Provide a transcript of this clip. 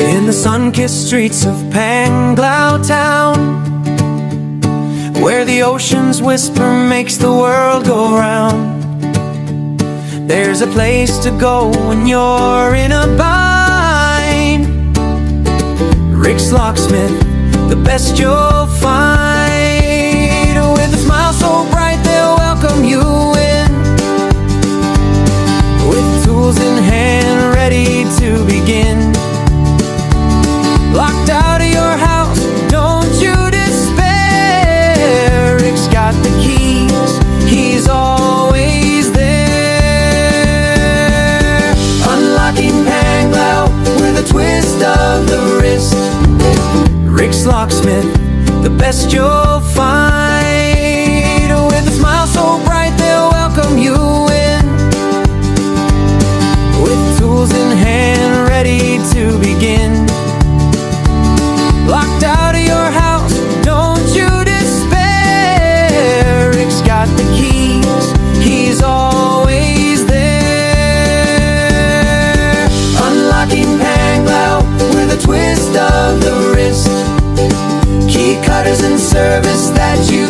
In the sun-kissed streets of Panglao town, where the ocean's whisper makes the world go round, there's a place to go when you're in a bind. Rick's Locksmith, the best you'll find. With a smile so bright they'll welcome you in, with tools in hand ready to begin. Locked out of your house, don't you despair. Rick's got the keys, he's always there. Unlocking panglao with a twist of the wrist. Rick's Locksmith, the best you'll find. With a smile so bright they'll welcome you in, with tools in hand ready to begin. Locked out of your house, don't you despair. Rick's got the keys, he's always there. Unlocking panglao with a twist of the wrist. Key cutters in service that you